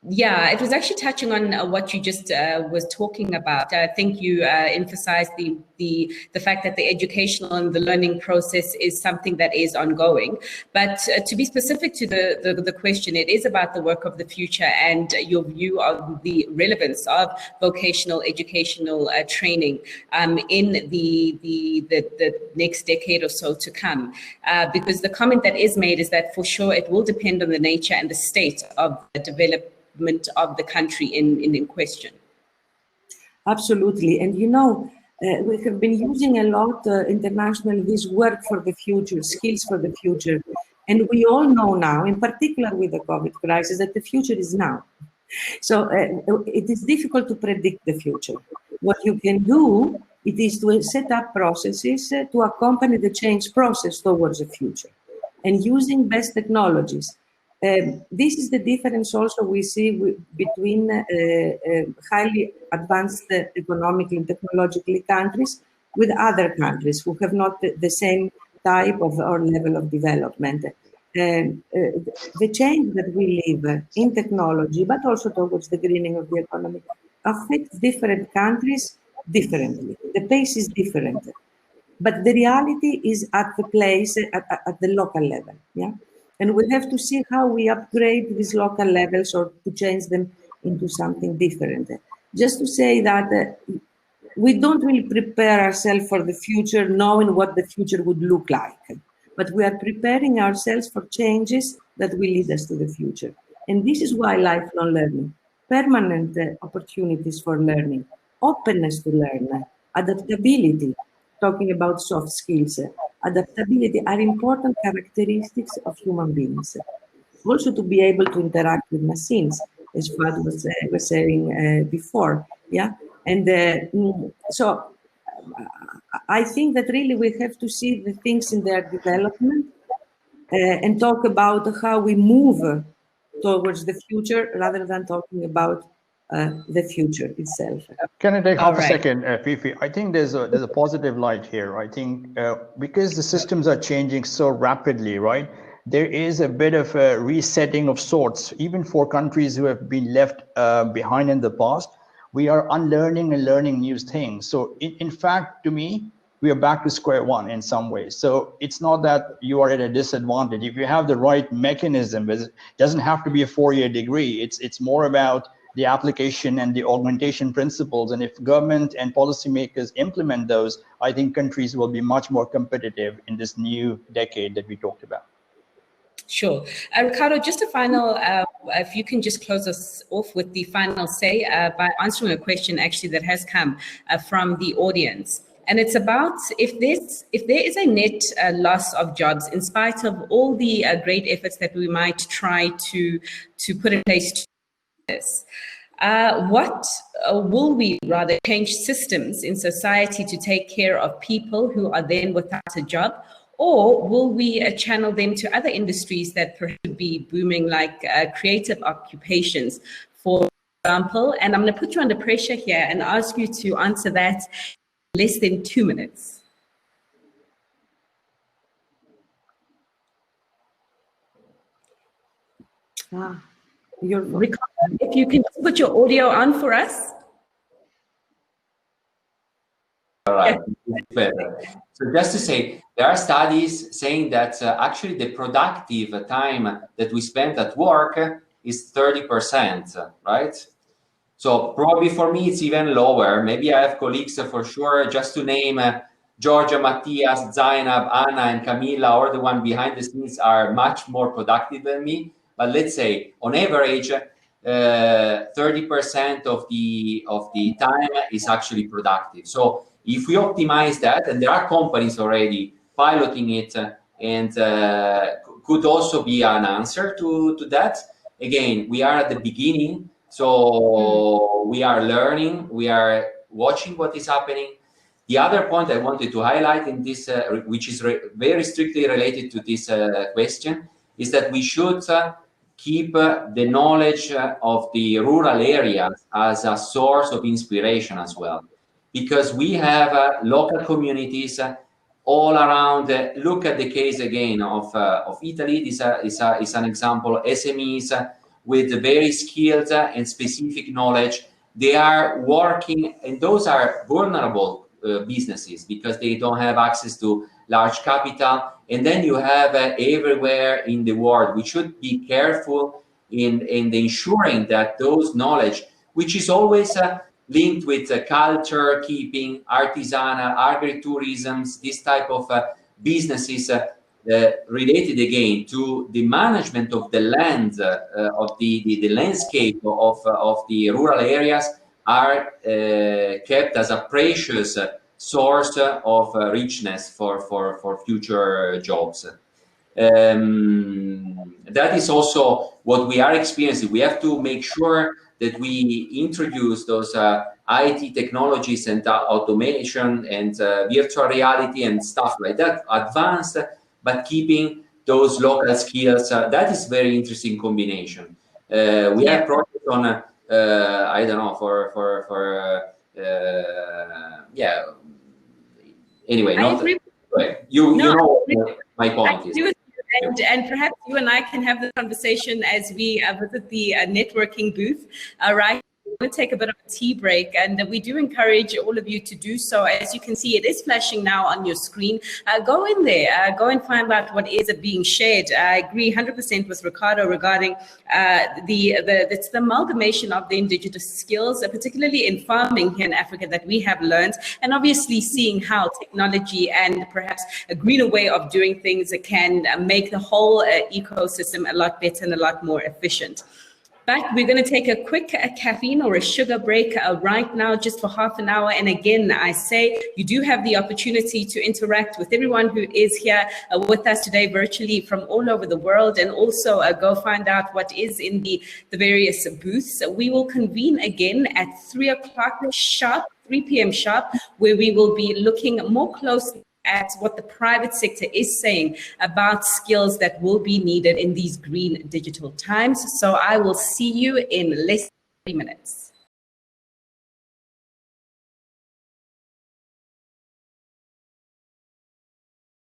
Yeah, it was actually touching on what you just was talking about. I think you emphasized the fact that the educational and the learning process is something that is ongoing. But to be specific to the question, it is about the work of the future and your view of the relevance of vocational educational training in the next decade or so to come. Because the comment that is made is that for sure it will depend on the nature and the state of the development of the country in question. Absolutely. And we have been using a lot internationally this work for the future, skills for the future. And we all know now, in particular with the COVID crisis, that the future is now. So it is difficult to predict the future. What you can do, it is to set up processes to accompany the change process towards the future and using best technologies. This is the difference also we see between highly advanced economically and technologically countries with other countries who have not the same type of or level of development. The change that we live in technology, but also towards the greening of the economy, affects different countries differently. The pace is different. But the reality is at the place, at the local level. Yeah. And we have to see how we upgrade these local levels or to change them into something different. Just to say that we don't really prepare ourselves for the future knowing what the future would look like, but we are preparing ourselves for changes that will lead us to the future. And this is why lifelong learning, permanent opportunities for learning, openness to learn, adaptability, talking about soft skills, adaptability are important characteristics of human beings. Also to be able to interact with machines, as Fad was saying before. Yeah, and so I think that really we have to see the things in their development and talk about how we move towards the future rather than talking about the future itself. Can I take half a second, Fifi? I think there's a positive light here. I think because the systems are changing so rapidly, right? There is a bit of a resetting of sorts, even for countries who have been left behind in the past. We are unlearning and learning new things. So in fact, to me, we are back to square one in some ways. So it's not that you are at a disadvantage. If you have the right mechanism, it doesn't have to be a 4-year degree. It's more about the application and the augmentation principles. And if government and policymakers implement those, I think countries will be much more competitive in this new decade that we talked about. Sure. Ricardo, just a final, if you can just close us off with the final say by answering a question actually that has come from the audience. And it's about if there is a net loss of jobs, in spite of all the great efforts that we might try to put in place to this. What will we rather change systems in society to take care of people who are then without a job, or will we channel them to other industries that perhaps would be booming, like creative occupations, for example? And I'm going to put you under pressure here and ask you to answer that in less than 2 minutes. Ricardo, if you can put your audio on for us. All right, better. So just to say, there are studies saying that actually the productive time that we spend at work is 30%, right? So probably for me, it's even lower. Maybe I have colleagues for sure, just to name Georgia, Matthias, Zainab, Anna, and Camilla, or the one behind the scenes, are much more productive than me. But let's say on average, 30% of the time is actually productive. So if we optimize that, and there are companies already piloting it, and could also be an answer to that. Again, we are at the beginning, so we are learning, we are watching what is happening. The other point I wanted to highlight in this, which is very strictly related to this question, is that we should keep the knowledge of the rural areas as a source of inspiration as well, because we have local communities all around. Look at the case again of Italy. This is an example. SMEs with very skilled and specific knowledge, they are working, and those are vulnerable businesses because they don't have access to large capital. And then you have everywhere in the world. We should be careful in ensuring that those knowledge, which is always linked with culture, keeping, artisanal, agritourism, this type of businesses related again to the management of the land, of the landscape of the rural areas, are kept as a precious source of richness for future jobs. That is also what we are experiencing. We have to make sure that we introduce those IT technologies and automation and virtual reality and stuff like that, advanced, but keeping those local skills. That is very interesting combination. We have projects on, I don't know, yeah. Anyway, you know my point is. And perhaps you and I can have the conversation as we visit the networking booth, right? We're going to take a bit of a tea break, and we do encourage all of you to do so. As you can see, it is flashing now on your screen. Go in there, go and find out what is being shared. I agree 100% with Ricardo regarding it's the amalgamation of the indigenous skills, particularly in farming here in Africa, that we have learned, and obviously seeing how technology and perhaps a greener way of doing things can make the whole ecosystem a lot better and a lot more efficient. But we're going to take a quick caffeine or a sugar break right now, just for half an hour. And again, I say you do have the opportunity to interact with everyone who is here with us today virtually from all over the world, and also go find out what is in the various booths. We will convene again at 3 o'clock sharp, 3 p.m. sharp, where we will be looking more closely at what the private sector is saying about skills that will be needed in these green digital times. So I will see you in less than 3 minutes.